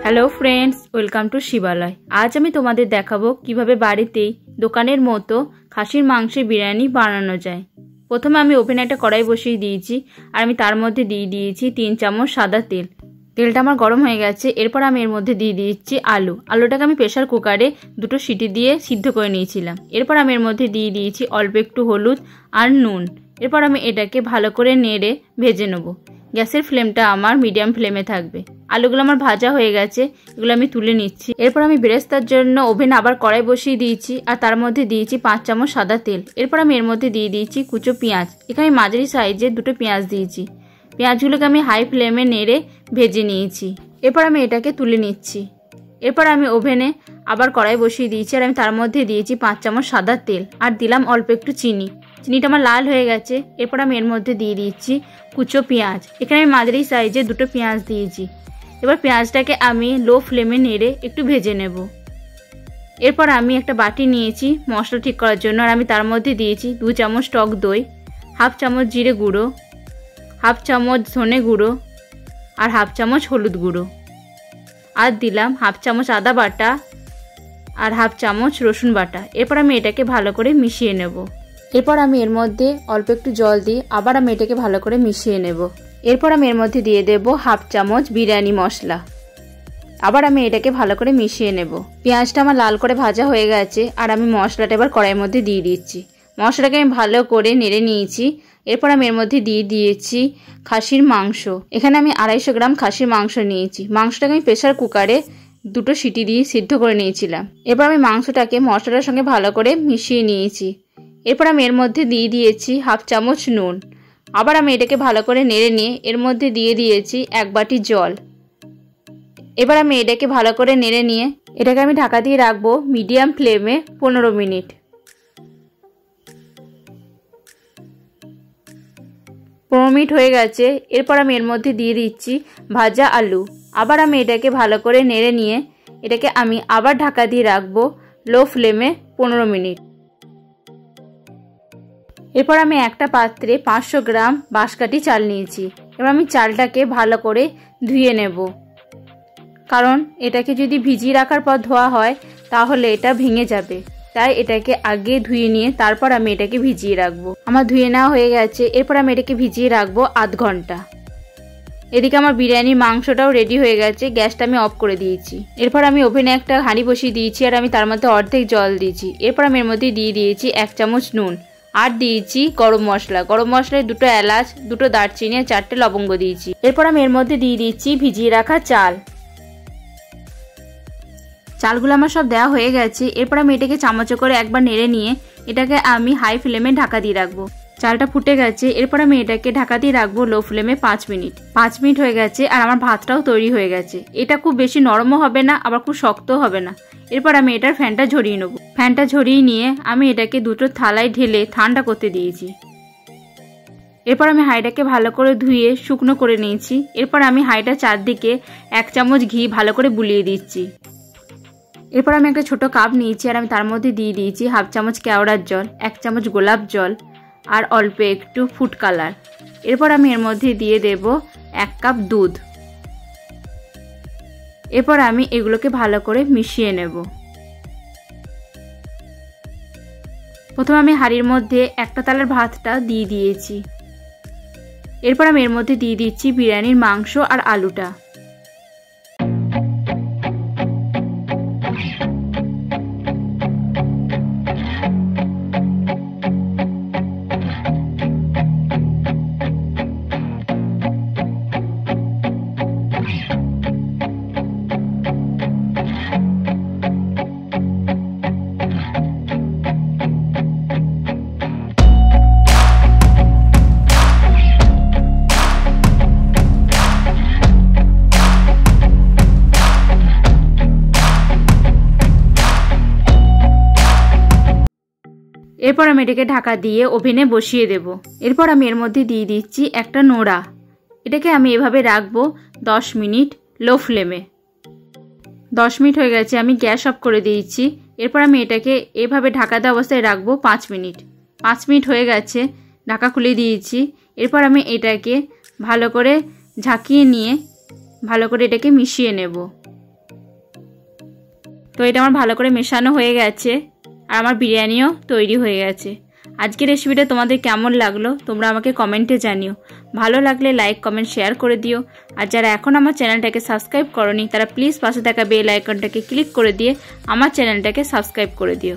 Hello friends, welcome to शिवालय। आज আমি তোমাদের দেখাবো কিভাবে বাড়িতেই দোকানের মতো খাসির মাংসের বিরিয়ানি বানানো যায়। প্রথমে আমি ওভেনে একটা কড়াই বসিয়ে দিয়েছি আর আমি তার মধ্যে দিয়ে দিয়েছি 3 চামচ সাদা তেল। তেলটা আমার গরম হয়ে গেছে। এরপর আমি এর মধ্যে দিয়ে দিয়েছি আলুটাকে আমি প্রেসার কুকারে 2টো সিটি দিয়ে সিদ্ধ করে নিয়েছিলাম। এরপর আমি এর মধ্যে দিয়ে দিয়েছি অল্প একটু হলুদ আর নুন। এরপর আমি এটাকে ভালো করে নেড়ে ভেজে নেব। গ্যাসের ফ্লেমটা আমার মিডিয়াম ফ্লেমে থাকবে। আলুগুলো আমার ভাজা হয়ে গেছে, এগুলো আমি তুলে নিচ্ছি। এরপর আমি বেরেস্তার জন্য ওভেনে আবার কড়াই বসিয়ে দিয়েছি আর তার মধ্যে দিয়েছি 5 চামচ সাদা তেল। এরপর আমি এর মধ্যে দিয়ে দিয়েছি কুচো পেঁয়াজ। এখানে মাঝারি সাইজে 2টো পেঁয়াজ দিয়েছি। পেঁয়াজগুলোকে আমি হাই ফ্লেমে নেড়ে ভেজে নিয়েছি। এরপর আমি এটাকে তুলে নিচ্ছি। এরপর আমি ওভেনে আবার কড়াই বসিয়ে দিয়েছি আর আমি তার মধ্যে দিয়েছি 5 চামচ সাদা তেল আর দিলাম অল্প একটু চিনি। চিনিটা আমার লাল হয়ে গেছে। এরপর আমি এর মধ্যে দিয়ে দিচ্ছি কুচো পেঁয়াজ। এখানে আমি মাঝারি সাইজে 2টো পেঁয়াজ দিয়েছি। এবার পেঁয়াজটাকে আমি লো ফ্লেমে নেড়ে একটু ভেজে নেব। এরপর আমি একটা বাটি নিয়েছি মশলা ঠিক করার জন্য আর আমি তার মধ্যে দিয়েছি 2 চামচ টক দই, হাফ চামচ জিরে গুঁড়ো, হাফ চামচ ধনে গুঁড়ো আর হাফ চামচ হলুদ গুঁড়ো, আর দিলাম হাফ চামচ আদা বাটা আর হাফ চামচ রসুন বাটা। এরপর আমি এটাকে ভালো করে মিশিয়ে নেব। এরপর আমি এর মধ্যে অল্প একটু জল দিয়ে আবার আমি এটাকে ভালো করে মিশিয়ে নেব। এরপর আমি এর মধ্যে দিয়ে দেব হাফ চামচ বিরিয়ানি মশলা। আবার আমি এটাকে ভালো করে মিশিয়ে নেব। পেঁয়াজটা আমার লাল করে ভাজা হয়ে গেছে আর আমি মশলাটা এবার কড়াইয়ের মধ্যে দিয়ে দিচ্ছি। মশলাটাকে আমি ভালো করে নেড়ে নিয়েছি। এরপর আমি এর মধ্যে দিয়ে দিয়েছি খাসির মাংস। এখানে আমি 250 গ্রাম খাসির মাংস নিয়েছি। মাংসটাকে আমি প্রেসার কুকারে 2টো সিটি দিয়ে সিদ্ধ করে নিয়েছিলাম। এরপর আমি মাংসটাকে মশলাটার সঙ্গে ভালো করে মিশিয়ে নিয়েছি। এরপর আমি এর মধ্যে দিয়ে দিয়েছি হাফ চামচ নুন। আবার আমি এটাকে ভালো করে নেড়ে নিয়ে এর মধ্যে দিয়ে দিয়েছি 1 বাটি জল। এবার আমি এটাকে ভালো করে নেড়ে নিয়ে এটাকে আমি ঢাকা দিয়ে রাখবো মিডিয়াম ফ্লেমে 15 মিনিট। 15 মিনিট হয়ে গেছে। এরপর আমি এর মধ্যে দিয়ে দিচ্ছি ভাজা আলু। আবার আমি এটাকে ভালো করে নেড়ে নিয়ে এটাকে আমি আবার ঢাকা দিয়ে রাখবো লো ফ্লেমে 15 মিনিট। এরপর আমি একটা পাত্রে 500 গ্রাম বাঁশকাঠি চাল নিয়েছি। এবার আমি চালটাকে ভালো করে ধুয়ে নেব, কারণ এটাকে যদি ভিজিয়ে রাখার পর ধোয়া হয় তাহলে এটা ভেঙে যাবে। তাই এটাকে আগে ধুয়ে নিয়ে তারপর আমি এটাকে ভিজিয়ে রাখবো। আমার ধুয়ে নেওয়া হয়ে গেছে। এরপর আমি এটাকে ভিজিয়ে রাখবো আধ ঘন্টা। এদিকে আমার বিরিয়ানির মাংসটাও রেডি হয়ে গেছে। গ্যাসটা আমি অফ করে দিয়েছি। এরপর আমি ওভেনে একটা হাঁড়ি বসিয়ে দিয়েছি আর আমি তার মধ্যে অর্ধেক জল দিয়েছি। এরপর আমি এর মধ্যে দিয়ে দিয়েছি 1 চামচ নুন আর দিয়েছি গরম মশলা। গরম মশলায় 2টো এলাচ, 2টো দারচিনি আর 4টে লবঙ্গ দিয়েছি। এরপর আমি এর মধ্যে দিয়ে দিচ্ছি ভিজিয়ে রাখা চাল। চালগুলো আমার সব দেওয়া হয়ে গেছে। এরপর আমি এটাকে চামচে করে একবার নেড়ে নিয়ে এটাকে আমি হাই ফ্লেমে ঢাকা দিয়ে রাখবো। চালটা ফুটে গেছে। এরপর আমি এটাকে ঢাকা দিয়ে রাখবো লো ফ্লেমে 5 মিনিট। 5 মিনিট হয়ে গেছে আর আমার ভাতটাও তৈরি হয়ে গেছে। এটা খুব বেশি নরমও হবে না, আবার খুব শক্তও হবে না। এরপর আমি এটার ফ্যানটা ঝরিয়ে নেবো। ফ্যানটা ঝরিয়ে নিয়ে আমি এটাকে 2টো থালায় ঢেলে ঠান্ডা করতে দিয়েছি। এরপর আমি হাঁড়িটাকে ভালো করে ধুয়ে শুকনো করে নিয়েছি। এরপর আমি হাঁড়িটার চারদিকে 1 চামচ ঘি ভালো করে বুলিয়ে দিচ্ছি। এরপর আমি একটা ছোট কাপ নিয়েছি আর আমি তার মধ্যে দিয়ে দিয়েছি হাফ চামচ কেওড়ার জল, 1 চামচ গোলাপ জল আর অল্প একটু ফুড কালার। এরপর আমি এর মধ্যে দিয়ে দেব 1 কাপ দুধ। এরপর আমি এগুলোকে ভালো করে মিশিয়ে নেব। প্রথমে আমি হাঁড়ির মধ্যে একটা তালের ভাতটা দিয়ে দিয়েছি। এরপর আমি এর মধ্যে দিয়ে দিচ্ছি বিরিয়ানির মাংস আর আলুটা। এরপর আমি এটাকে ঢাকা দিয়ে ওভেনে বসিয়ে দেব। এরপর আমি এর মধ্যে দিয়ে দিচ্ছি একটা নোড়া। এটাকে আমি এভাবে রাখবো 10 মিনিট লো ফ্লেমে। 10 মিনিট হয়ে গেছে, আমি গ্যাস অফ করে দিয়েছি। এরপর আমি এটাকে এভাবে ঢাকা দেওয়া অবস্থায় রাখবো 5 মিনিট। 5 মিনিট হয়ে গেছে, ঢাকা খুলে দিয়েছি। এরপর আমি এটাকে ভালো করে ঝাঁকিয়ে নিয়ে ভালো করে এটাকে মিশিয়ে নেব। তো এটা আমার ভালো করে মেশানো হয়ে গেছে আর আমার বিরিয়ানিও তৈরি হয়ে গেছে। আজকের রেসিপিটা তোমাদের কেমন লাগলো তোমরা আমাকে কমেন্টে জানিও। ভালো লাগলে লাইক কমেন্ট শেয়ার করে দিও। আর যারা এখন আমার চ্যানেলটাকে সাবস্ক্রাইব করনি তারা প্লিজ পাশে থাকা বেল আইকনটাকে ক্লিক করে দিয়ে আমার চ্যানেলটাকে সাবস্ক্রাইব করে দিও।